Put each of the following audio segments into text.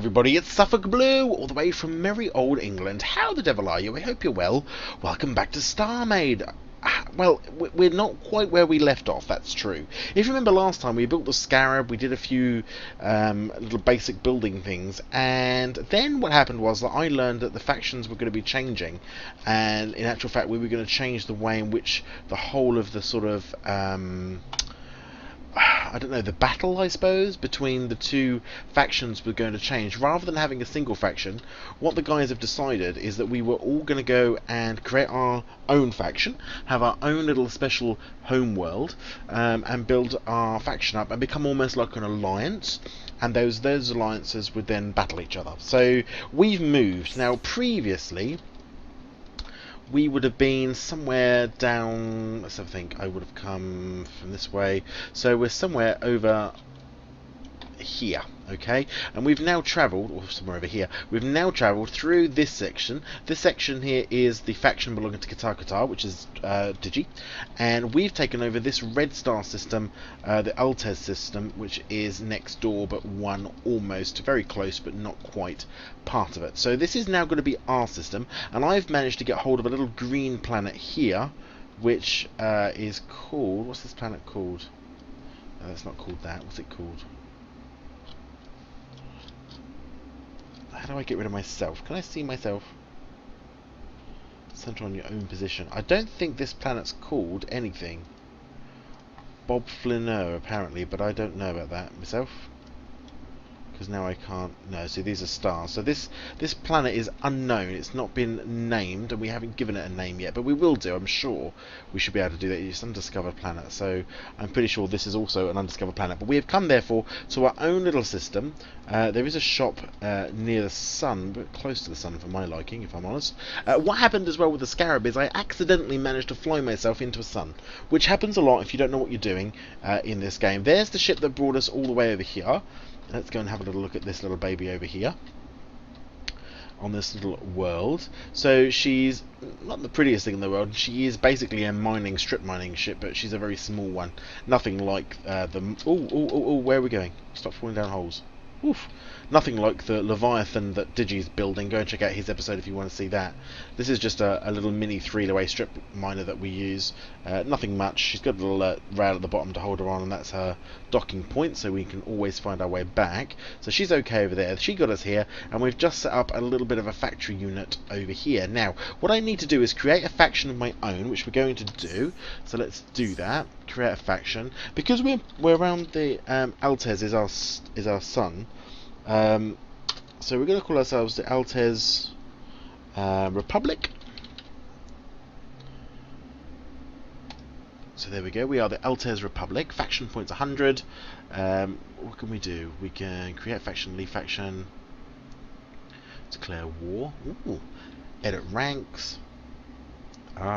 everybody, it's SuffolkBlue, all the way from merry old England. How the devil are you? I hope you're well. Welcome back to Starmade. Well, we're not quite where we left off, that's true. If you remember last time, we built the Scarab, we did a few little basic building things, and then what happened was that I learned that the factions were going to be changing, and in actual fact we were going to change the way in which the whole of the sort of I don't know, the battle, I suppose, between the two factions were going to change. Rather than having a single faction, what the guys have decided is that we were all going to go and create our own faction, have our own little special home world, and build our faction up and become almost like an alliance. And those alliances would then battle each other. So we've moved. Now, previously, we would have been somewhere down, let's have a think, I would have come from this way, so we're somewhere over here, okay, and we've now travelled, or somewhere over here, we've now travelled through this section. This section here is the faction belonging to Katar, which is Digi, and we've taken over this red star system, the Altez system, which is next door, but one almost very close, but not quite part of it. So this is now going to be our system, and I've managed to get hold of a little green planet here, which is called, what's this planet called? It's not called that, what's it called? How do I get rid of myself? Can I see myself? Center on your own position. I don't think this planet's called anything. Bob Flineur, apparently, but I don't know about that myself. Because now I can't... No, see, these are stars. So this planet is unknown. It's not been named, and we haven't given it a name yet. But we will do, I'm sure. We should be able to do that. It's an undiscovered planet. So I'm pretty sure this is also an undiscovered planet. But we have come, therefore, to our own little system. There is a shop near the sun, but close to the sun for my liking, if I'm honest. What happened as well with the Scarab is I accidentally managed to fly myself into a sun, which happens a lot if you don't know what you're doing in this game. There's the ship that brought us all the way over here. Let's go and have a little look at this little baby over here on this little world. So she's not the prettiest thing in the world. She is basically a strip mining ship, but she's a very small one. Nothing like the... Oh, where are we going? Stop falling down holes. Oof. Nothing like the Leviathan that Digi's building. Go and check out his episode if you want to see that. This is just a little mini 3-way strip miner that we use. Nothing much. She's got a little rail at the bottom to hold her on, and that's her docking point, so we can always find our way back. So she's okay over there. She got us here, and we've just set up a little bit of a factory unit over here. Now, what I need to do is create a faction of my own, which we're going to do. So let's do that. Create a faction. Because we're around the Altez is our sun. So we're going to call ourselves the Altez Republic. So there we go, we are the Altez Republic. Faction points 100. What can we do? We can create faction, leave faction, declare war. Ooh. Edit ranks.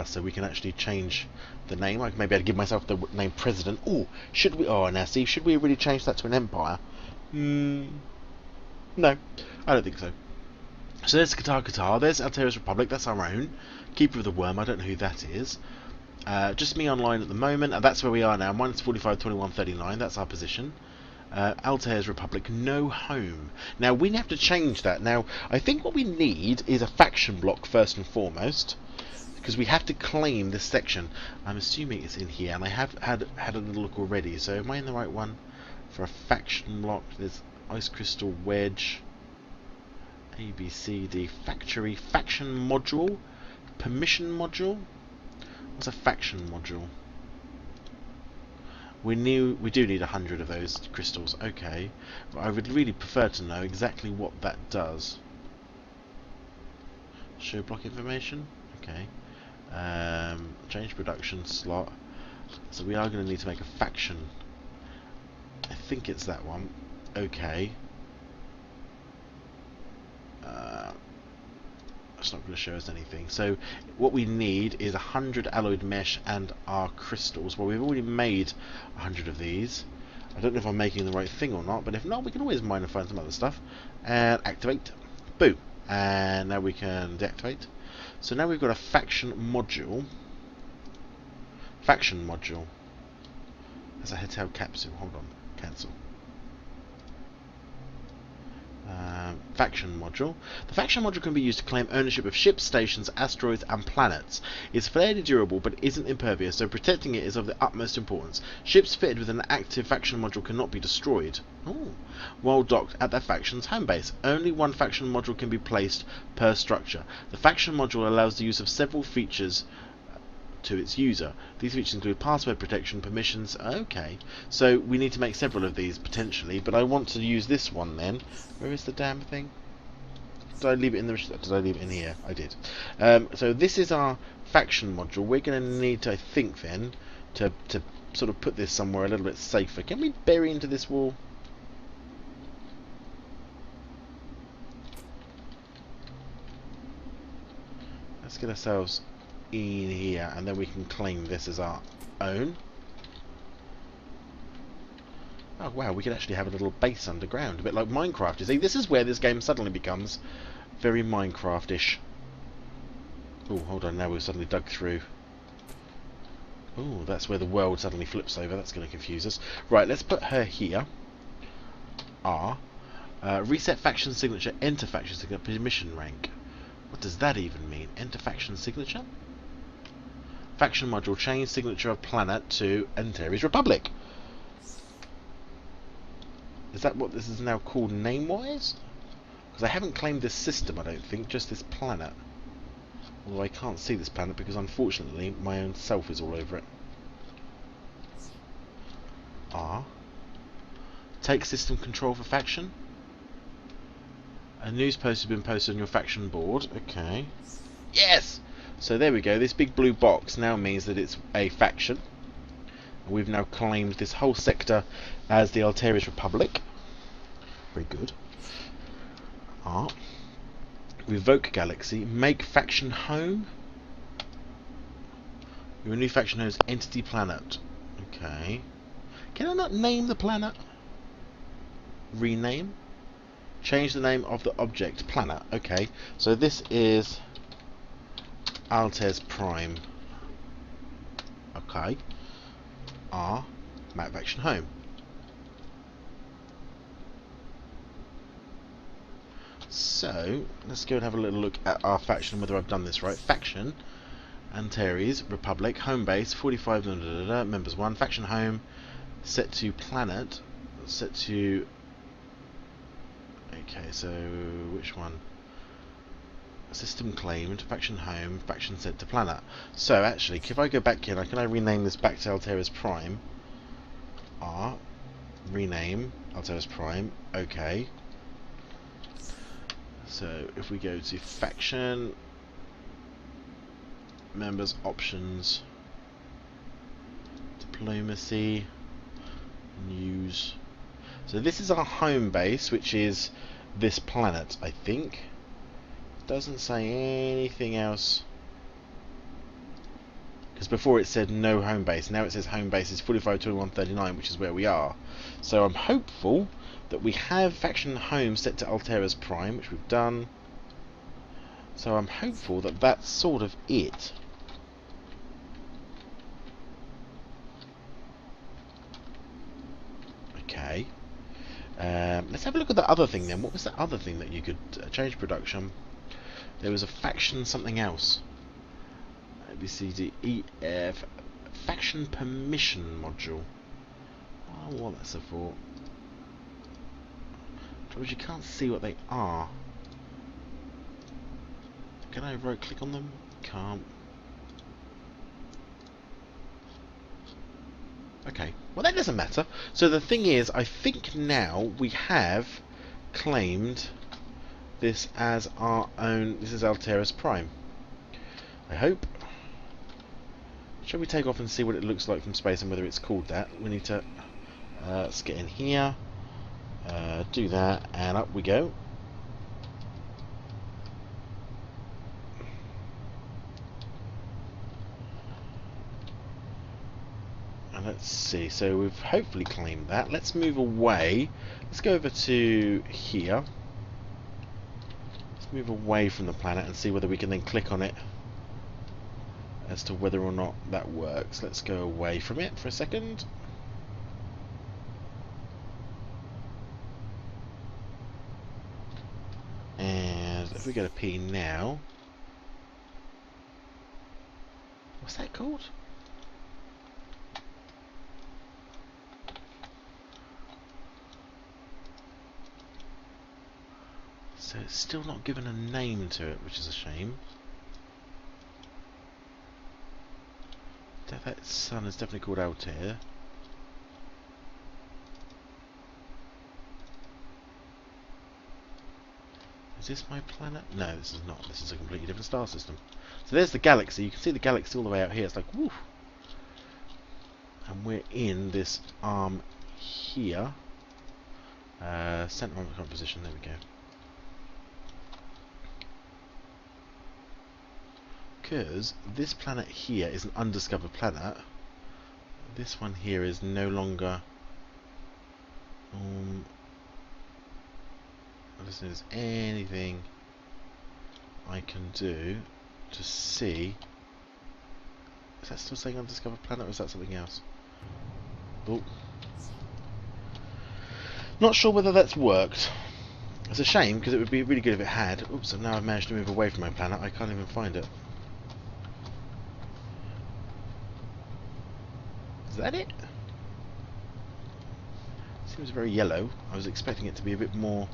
So we can actually change the name. I can maybe give myself the name President. Oh, should we? Oh, now see, should we really change that to an empire? No, I don't think so. So there's Katar. There's Altez Republic. That's our own. Keeper of the Worm. I don't know who that is. Just me online at the moment, and that's where we are now. Minus 45, 21, 39. That's our position. Altez Republic, no home. Now we have to change that. Now I think what we need is a faction block first and foremost, because we have to claim this section. I'm assuming it's in here, and I have had a little look already. So am I in the right one for a faction block? There's Ice Crystal Wedge, A, B, C, D, Factory, Faction Module, Permission Module. What's a faction module? We do need 100 of those crystals, okay. But I would really prefer to know exactly what that does. Show block information? Okay. Change production slot. So we are going to need to make a faction. I think it's that one. Okay. It's not going to show us anything. So what we need is 100 alloyed mesh and our crystals. Well, we've already made 100 of these. I don't know if I'm making the right thing or not, but if not, we can always mine and find some other stuff. And activate. Boom. And now we can deactivate. So now we've got a faction module. Faction module. That's a hotel capsule. Hold on. Cancel. Faction module. The faction module can be used to claim ownership of ships, stations, asteroids, and planets. It's fairly durable but isn't impervious, so protecting it is of the utmost importance. Ships fitted with an active faction module cannot be destroyed. Ooh. While docked at their faction's home base. Only one faction module can be placed per structure. The faction module allows the use of several features to its user. These features include password protection, permissions. Okay, so we need to make several of these potentially, but I want to use this one then. Where is the damn thing? Did I leave it in the? Did I leave it in here? I did. So this is our faction module. We're going to need to, I think, then to sort of put this somewhere a little bit safer. Can we bury into this wall? Let's get ourselves in here, and then we can claim this as our own. Oh wow, we can actually have a little base underground, a bit like Minecraft. You see, this is where this game suddenly becomes very Minecraft-ish. Oh, hold on, now we've suddenly dug through. Oh, that's where the world suddenly flips over. That's going to confuse us. Right, let's put her here. R. Reset faction signature, enter faction signature, permission rank. What does that even mean? Enter faction signature? Faction module, change signature of planet to Antares Republic. Is that what this is now called name-wise? Because I haven't claimed this system, I don't think, just this planet. Although I can't see this planet because unfortunately my own self is all over it. R. Take system control for faction. A news post has been posted on your faction board. Okay. Yes! So there we go. This big blue box now means that it's a faction. We've now claimed this whole sector as the Antares Republic. Very good. R. Revoke galaxy. Make faction home. Your new faction home is entity planet. Okay. Can I not name the planet? Rename. Change the name of the object. Planet. Okay. So this is Altez Prime. Okay. R. Map faction home. So let's go and have a little look at our faction, whether I've done this right. Faction Antares Republic, home base 45 members 1. Faction home set to planet, set to. Okay, so which one? System claimed, faction home, faction set to planet. So actually, if I go back here, can I rename this back to Altair's Prime? R. Rename Altair's Prime. Okay. So if we go to faction, members, options, diplomacy, news. So this is our home base, which is this planet, I think. Doesn't say anything else, because before it said no home base. Now it says home base is 452139, which is where we are. So I'm hopeful that we have faction home set to Altera's Prime, which we've done. So I'm hopeful that that's sort of it. Okay. Let's have a look at the other thing then. What was the other thing that you could change production? There was a faction something else. A, B, C, D, E, F. Faction permission module. I don't know what that's for. Because you can't see what they are. Can I right click on them? Can't. Okay, well that doesn't matter. So the thing is, I think now we have claimed this as our own. This is Altera's Prime. I hope. Shall we take off and see what it looks like from space and whether it's called that? We need to let's get in here, do that, and up we go. And let's see, so we've hopefully claimed that. Let's move away. Let's go over to here. Let's move away from the planet and see whether we can then click on it as to whether or not that works. Let's go away from it for a second. if we go to P now, what's that called? So it's still not given a name to it, which is a shame. That sun is definitely called Altair. Is this my planet? No, this is not. This is a completely different star system. So there's the galaxy. You can see the galaxy all the way out here. It's like, woof. And we're in this arm here. Center of composition. There we go. Because this planet here is an undiscovered planet. This one here is no longer. I don't think there's anything I can do to see. Is that still saying undiscovered planet, or is that something else? Oh. Not sure whether that's worked. It's a shame, because it would be really good if it had. Oops, and now I've managed to move away from my planet. I can't even find it. Is that it? Seems very yellow. I was expecting it to be a bit more.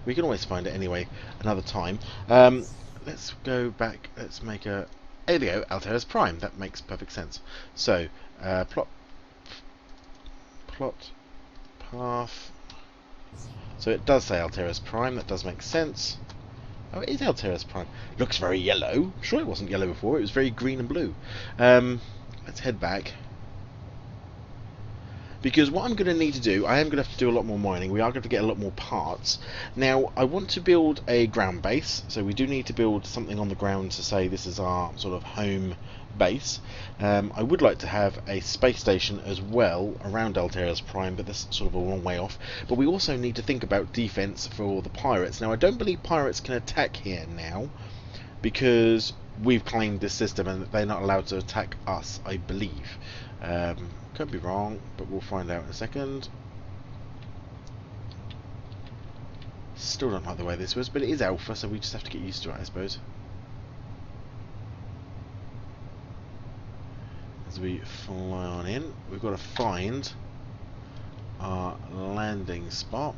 We can always find it anyway, another time. Let's go back. Let's make a. There we go, Altair's Prime. That makes perfect sense. So, plot path. So it does say Altair's Prime. That does make sense. Oh, it is Altair's Prime. Looks very yellow. I'm sure it wasn't yellow before. It was very green and blue. Let's head back. Because what I'm going to need to do, I am going to have to do a lot more mining. We are going to get a lot more parts. Now, I want to build a ground base. So we do need to build something on the ground to say this is our sort of home base. I would like to have a space station as well around Altair's Prime, but that's sort of a long way off. But we also need to think about defense for the pirates. Now, I don't believe pirates can attack here now, because we've claimed this system and they're not allowed to attack us, I believe. Could be wrong, but we'll find out in a second. Still don't like the way this was, but it is alpha, so we just have to get used to it, I suppose. As we fly on in, we've got to find our landing spot.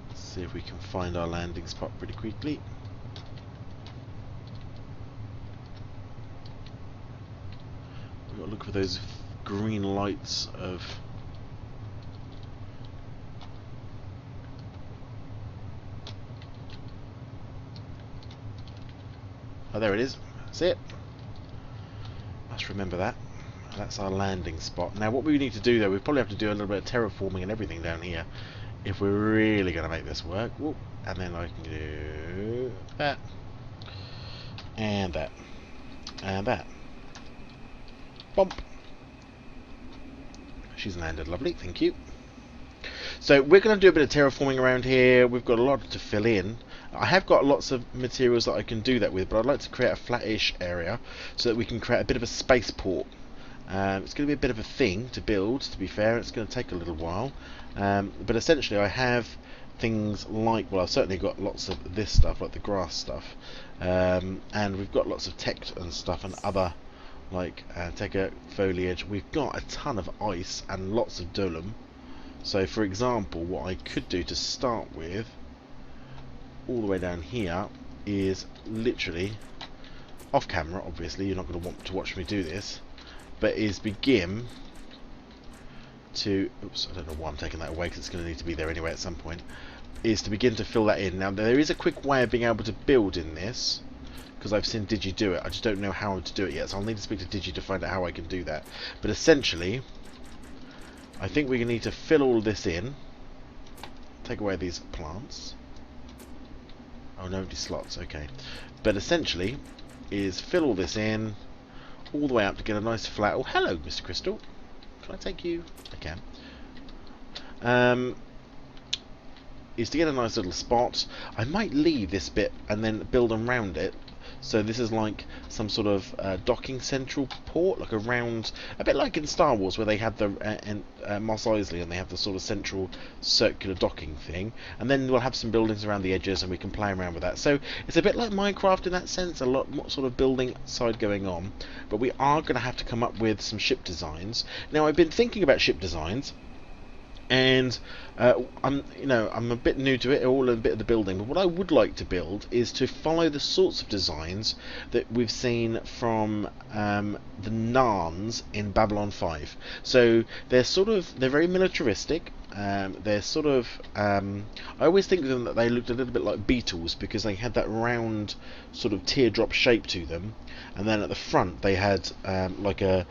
Let's see if we can find our landing spot pretty quickly. We've got to look for those green lights of. Oh, there it is. That's it. Must remember that. That's our landing spot. Now, what we need to do, though, we probably have to do a little bit of terraforming and everything down here if we're really going to make this work. Whoop. And then I can do that. And that. And that. Bump. She's landed, lovely, thank you. So we're going to do a bit of terraforming around here. We've got a lot to fill in. I have got lots of materials that I can do that with, but I'd like to create a flattish area so that we can create a bit of a spaceport. It's going to be a bit of a thing to build, to be fair. It's going to take a little while. But essentially I have things like, well, I've certainly got lots of this stuff, like the grass stuff. And we've got lots of tech and stuff and other like teca foliage. We've got a ton of ice and lots of dolom. So for example, what I could do to start with all the way down here is literally off camera, obviously you're not going to want to watch me do this, but is begin to, oops, I don't know why I'm taking that away because it's going to need to be there anyway at some point, is to begin to fill that in. Now there is a quick way of being able to build in this, because I've seen Digi do it. I just don't know how to do it yet, so I'll need to speak to Digi to find out how I can do that. But essentially, I think we're going to need to fill all this in. Take away these plants. Oh, no empty slots, okay. But essentially, is fill all this in, all the way up to get a nice flat... Oh, hello, Mr. Crystal. Can I take you? I can. Is to get a nice little spot. I might leave this bit and then build around it, So this is like some sort of docking central port, like a round, a bit like in Star Wars where they had the Mos Eisley and they have the sort of central circular docking thing, and then we'll have some buildings around the edges and we can play around with that. So it's a bit like Minecraft in that sense, a lot more sort of building side going on, but we are going to have to come up with some ship designs. Now I've been thinking about ship designs, and I'm a bit new to it, all a bit of the building, but what I would like to build is to follow the sorts of designs that we've seen from the Narns in Babylon 5. So they're very militaristic. They're sort of I always think of them that they looked a little bit like beetles because they had that round sort of teardrop shape to them, and then at the front they had like a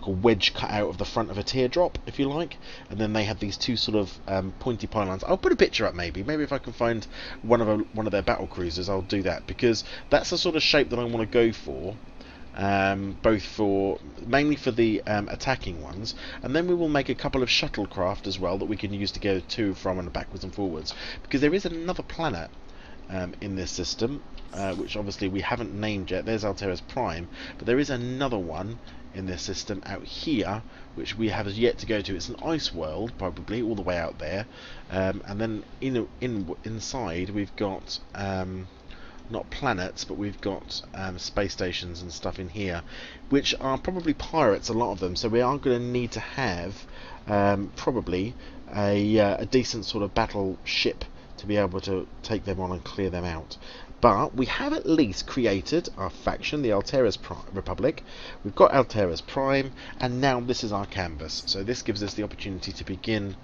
wedge cut out of the front of a teardrop, if you like, and then they had these two sort of pointy pylons. I'll put a picture up maybe if I can find one of their battle cruisers. I'll do that because that's the sort of shape that I want to go for. Mainly for the attacking ones, and then we will make a couple of shuttlecraft as well that we can use to go to, from, and backwards and forwards, because there is another planet in this system, which obviously we haven't named yet. There's Alterra's Prime, but there is another one in this system out here which we have yet to go to. It's an ice world, probably all the way out there, and then inside we've got not planets, but we've got space stations and stuff in here, which are probably pirates, a lot of them. So we are going to need to have probably a decent sort of battle ship to be able to take them on and clear them out. But we have at least created our faction, the Alterra's Republic. We've got Alterra's Prime, and now this is our canvas. So this gives us the opportunity to begin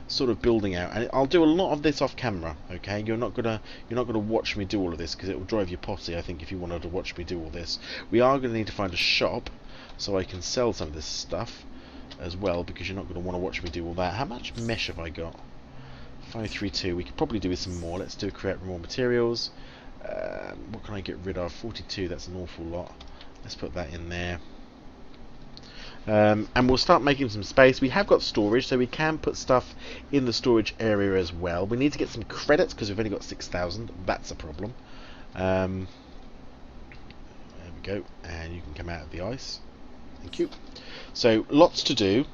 sort of building out, and I'll do a lot of this off camera. Okay, you're not gonna watch me do all of this because it will drive you potty, I think, if you wanted to watch me do all this. We are going to need to find a shop so I can sell some of this stuff as well, because you're not going to want to watch me do all that. How much mesh have I got? 532. We could probably do with some more. Let's do create more materials. What can I get rid of? 42. That's an awful lot. Let's put that in there. And we'll start making some space. We have got storage, so we can put stuff in the storage area as well. We need to get some credits because we've only got 6,000. That's a problem. There we go. And you can come out of the ice. Thank you. So lots to do.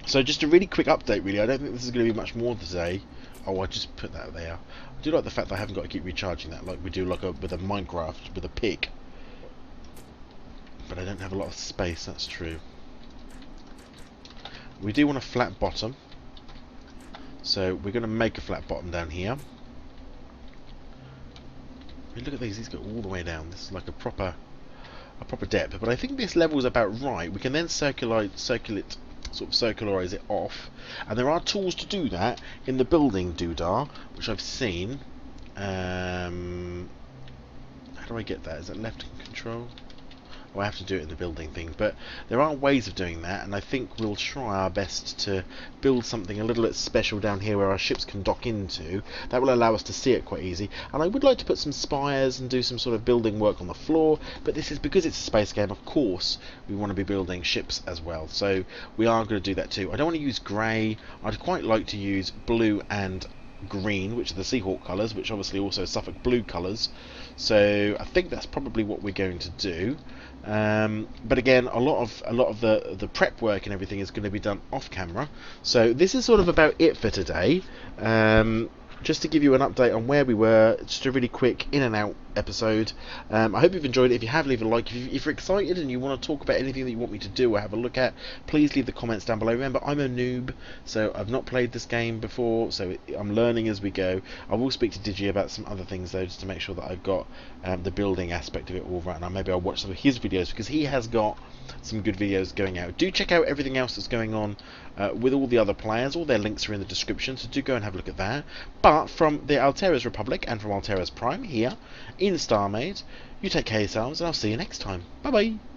So just a really quick update, really. I don't think this is going to be much more today. Oh, I just put that there. I do like the fact that I haven't got to keep recharging that like we do with a Minecraft with a pig. But I don't have a lot of space, that's true. We do want a flat bottom, so we're going to make a flat bottom down here. I mean, look at these go all the way down. This is like a proper depth, but I think this level is about right. We can then circularize it off, and there are tools to do that in the building doodah, which I've seen. How do I get that? Is that left control? I have to do it in the building thing, but there are ways of doing that, and I think we'll try our best to build something a little bit special down here where our ships can dock into. That will allow us to see it quite easy, and I would like to put some spires and do some sort of building work on the floor, but this is because it's a space game. Of course we want to be building ships as well, so we are going to do that too. I don't want to use grey. I'd quite like to use blue and green, which are the Seahawk colours, which obviously also SuffolkBlue colours, so I think that's probably what we're going to do. But again, a lot of the prep work and everything is going to be done off camera. So this is sort of about it for today. Just to give you an update on where we were, just a really quick in and out episode. I hope you've enjoyed it. If you have, leave a like. If you're excited and you want to talk about anything that you want me to do or have a look at, please leave the comments down below. Remember, I'm a noob, so I've not played this game before, so I'm learning as we go. I will speak to Digi about some other things though, just to make sure that I've got the building aspect of it all right. Now maybe I'll watch some of his videos, because he has got some good videos going out. Do check out everything else that's going on with all the other players. All their links are in the description, so do go and have a look at that. But from the Alterra's Republic and from Alterra's Prime here in Starmade, you take care of yourselves, and I'll see you next time. Bye bye.